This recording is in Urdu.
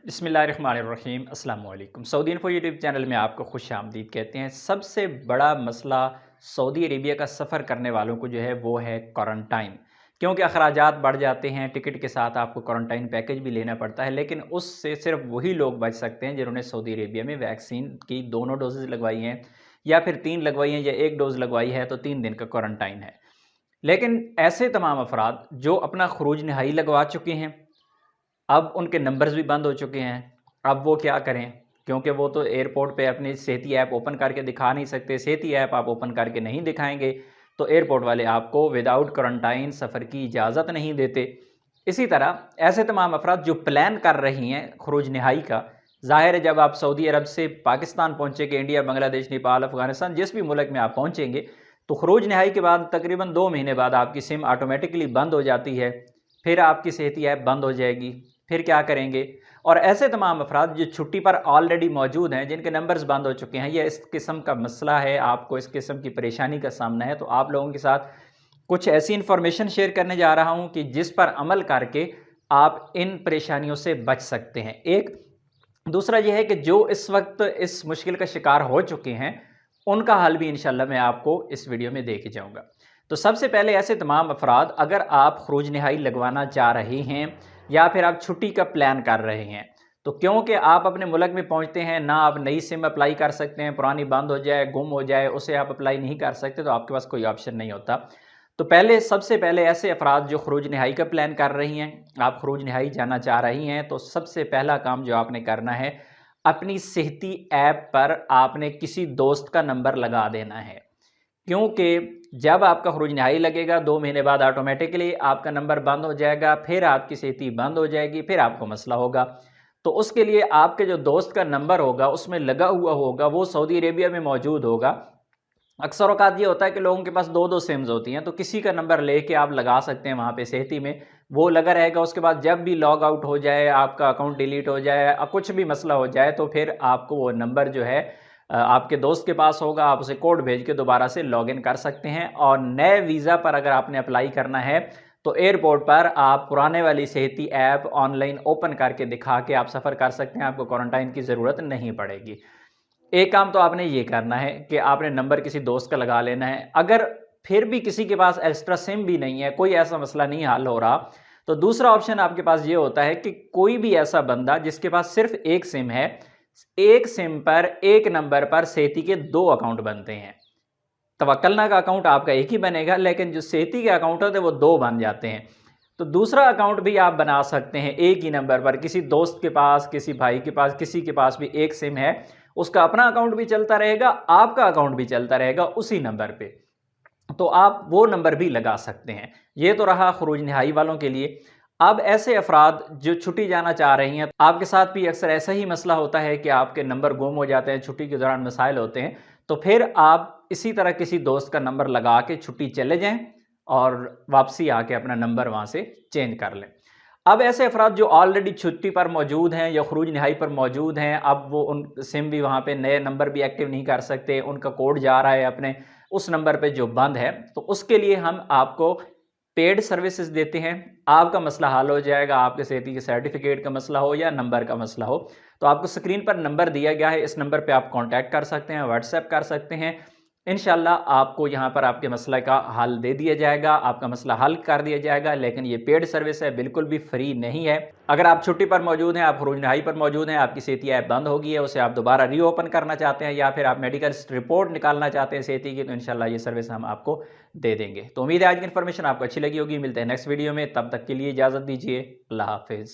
بسم اللہ الرحمن الرحیم۔ السلام علیکم۔ سعودی انفو یوٹیوب چینل میں آپ کو خوش آمدید کہتے ہیں۔ سب سے بڑا مسئلہ سعودی عربیہ کا سفر کرنے والوں کو جو ہے وہ ہے کوارنٹائن، کیونکہ اخراجات بڑھ جاتے ہیں، ٹکٹ کے ساتھ آپ کو کوارنٹائن پیکج بھی لینا پڑتا ہے، لیکن اس سے صرف وہی لوگ بچ سکتے ہیں جنہوں نے سعودی عربیہ میں ویکسین کی دونوں ڈوزز لگوائی ہیں، یا پھر 3 لگوائی ہیں، یا 1 ڈوز لگوائی ہے تو 3 دن کا کوارنٹائن ہے۔ لیکن ایسے تمام افراد جو اپنا خروج نہائی لگوا چکے ہیں، اب ان کے نمبرز بھی بند ہو چکے ہیں، اب وہ کیا کریں؟ کیونکہ وہ تو ایئرپورٹ پہ اپنی صحتی ایپ اوپن کر کے دکھا نہیں سکتے، صحتی ایپ آپ اوپن کر کے نہیں دکھائیں گے تو ایئرپورٹ والے آپ کو وداؤٹ کوارنٹائن سفر کی اجازت نہیں دیتے۔ اسی طرح ایسے تمام افراد جو پلان کر رہی ہیں خروج نہائی کا، ظاہر ہے جب آپ سعودی عرب سے پاکستان پہنچیں گے، انڈیا، بنگلہ دیش، نیپال، افغانستان، جس بھی ملک میں آپ پہنچیں گے تو خروج نہائی کے بعد تقریباً 2 مہینے بعد آپ کی سم آٹومیٹکلی بند ہو جاتی ہے، پھر آپ کی صحتی ایپ بند ہو جائے گی، پھر کیا کریں گے؟ اور ایسے تمام افراد جو چھٹی پر آلریڈی موجود ہیں، جن کے نمبرز بند ہو چکے ہیں، یا اس قسم کا مسئلہ ہے، آپ کو اس قسم کی پریشانی کا سامنا ہے، تو آپ لوگوں کے ساتھ کچھ ایسی انفارمیشن شیئر کرنے جا رہا ہوں کہ جس پر عمل کر کے آپ ان پریشانیوں سے بچ سکتے ہیں۔ دوسرا یہ ہے کہ جو اس وقت اس مشکل کا شکار ہو چکے ہیں، ان کا حل بھی انشاءاللہ میں آپ کو اس ویڈیو میں دے کے جاؤں گا۔ تو سب سے پہلے ایسے تمام افراد اگر آپ خروج نہائی لگوانا چاہ رہے ہیں یا پھر آپ چھٹی کا پلان کر رہے ہیں، تو کیونکہ آپ اپنے ملک میں پہنچتے ہیں، نہ آپ نئی سم اپلائی کر سکتے ہیں، پرانی بند ہو جائے، گم ہو جائے، اسے آپ اپلائی نہیں کر سکتے، تو آپ کے پاس کوئی آپشن نہیں ہوتا۔ تو سب سے پہلے ایسے افراد جو خروج نہائی کا پلان کر رہی ہیں، آپ خروج نہائی جانا چاہ رہی ہیں، تو سب سے پہلا کام جو آپ نے کرنا ہے، اپنی صحتی ایپ پر آپ نے کسی دوست کا نمبر لگا دینا ہے، کیونکہ جب آپ کا خروج نہائی لگے گا 2 مہینے بعد آٹومیٹکلی آپ کا نمبر بند ہو جائے گا، پھر آپ کی صحتی بند ہو جائے گی، پھر آپ کو مسئلہ ہوگا۔ تو اس کے لیے آپ کے جو دوست کا نمبر ہوگا اس میں لگا ہوا ہوگا، وہ سعودی عربیہ میں موجود ہوگا۔ اکثر اوقات یہ ہوتا ہے کہ لوگوں کے پاس 2 سمز ہوتی ہیں، تو کسی کا نمبر لے کے آپ لگا سکتے ہیں وہاں پہ صحتی میں، وہ لگا رہے گا۔ اس کے بعد جب بھی لاگ آؤٹ ہو جائے، آپ کا اکاؤنٹ ڈیلیٹ ہو جائے، کچھ بھی مسئلہ ہو جائے، تو پھر آپ کو وہ نمبر جو ہے آپ کے دوست کے پاس ہوگا، آپ اسے کوڈ بھیج کے دوبارہ سے لاگ ان کر سکتے ہیں۔ اور نئے ویزا پر اگر آپ نے اپلائی کرنا ہے تو ایئرپورٹ پر آپ پرانے والی صحتی ایپ آن لائن اوپن کر کے دکھا کے آپ سفر کر سکتے ہیں، آپ کو کوارنٹائن کی ضرورت نہیں پڑے گی۔ ایک کام تو آپ نے یہ کرنا ہے کہ آپ نے نمبر کسی دوست کا لگا لینا ہے۔ اگر پھر بھی کسی کے پاس ایکسٹرا سم بھی نہیں ہے، کوئی ایسا مسئلہ نہیں حل ہو رہا، تو دوسرا آپشن آپ کے پاس یہ ہوتا ہے کہ کوئی بھی ایسا بندہ جس کے پاس صرف ایک سم ہے، ایک سم پر ایک نمبر پر صحتی کے 2 اکاؤنٹ بنتے ہیں۔ توکلنا کا اکاؤنٹ آپ کا ایک ہی بنے گا، لیکن جو صحتی کے اکاؤنٹ ہوتے ہیں وہ 2 بن جاتے ہیں۔ تو دوسرا اکاؤنٹ بھی آپ بنا سکتے ہیں ایک ہی نمبر پر، کسی دوست کے پاس، کسی بھائی کے پاس، کسی کے پاس بھی ایک سم ہے، اس کا اپنا اکاؤنٹ بھی چلتا رہے گا، آپ کا اکاؤنٹ بھی چلتا رہے گا اسی نمبر پہ، تو آپ وہ نمبر بھی لگا سکتے ہیں۔ یہ تو رہا خروج نہائی والوں کے لیے۔ اب ایسے افراد جو چھٹی جانا چاہ رہی ہیں، آپ کے ساتھ بھی اکثر ایسا ہی مسئلہ ہوتا ہے کہ آپ کے نمبر گم ہو جاتے ہیں، چھٹی کے دوران مسائل ہوتے ہیں، تو پھر آپ اسی طرح کسی دوست کا نمبر لگا کے چھٹی چلے جائیں اور واپسی آ کے اپنا نمبر وہاں سے چینج کر لیں۔ اب ایسے افراد جو آلریڈی چھٹی پر موجود ہیں یا خروج نہائی پر موجود ہیں، اب وہ ان سم بھی وہاں پہ نئے نمبر بھی ایکٹیو نہیں کر سکتے، ان کا کوڈ جا رہا ہے اپنے اس نمبر پہ جو بند ہے، تو اس کے لیے ہم آپ کو پیڈ سروسز دیتے ہیں۔ آپ کا مسئلہ حل ہو جائے گا، آپ کے صحتی کے سرٹیفکیٹ کا مسئلہ ہو یا نمبر کا مسئلہ ہو، تو آپ کو سکرین پر نمبر دیا گیا ہے، اس نمبر پہ آپ کانٹیکٹ کر سکتے ہیں، واٹس ایپ کر سکتے ہیں۔ انشاءاللہ آپ کو یہاں پر آپ کے مسئلہ کا حل دے دیا جائے گا، آپ کا مسئلہ حل کر دیا جائے گا، لیکن یہ پیڈ سروس ہے، بالکل بھی فری نہیں ہے۔ اگر آپ چھٹی پر موجود ہیں، آپ خروج نہائی پر موجود ہیں، آپ کی صحتی ایپ بند ہو گئی ہے، اسے آپ دوبارہ ری اوپن کرنا چاہتے ہیں، یا پھر آپ میڈیکل رپورٹ نکالنا چاہتے ہیں صحتی کی، تو انشاءاللہ یہ سروس ہم آپ کو دے دیں گے۔ تو امید ہے آج کی انفارمیشن آپ کو اچھی لگی ہوگی۔ ملتے ہیں نیکسٹ ویڈیو میں، تب تک کے لیے اجازت دیجیے۔ اللہ حافظ۔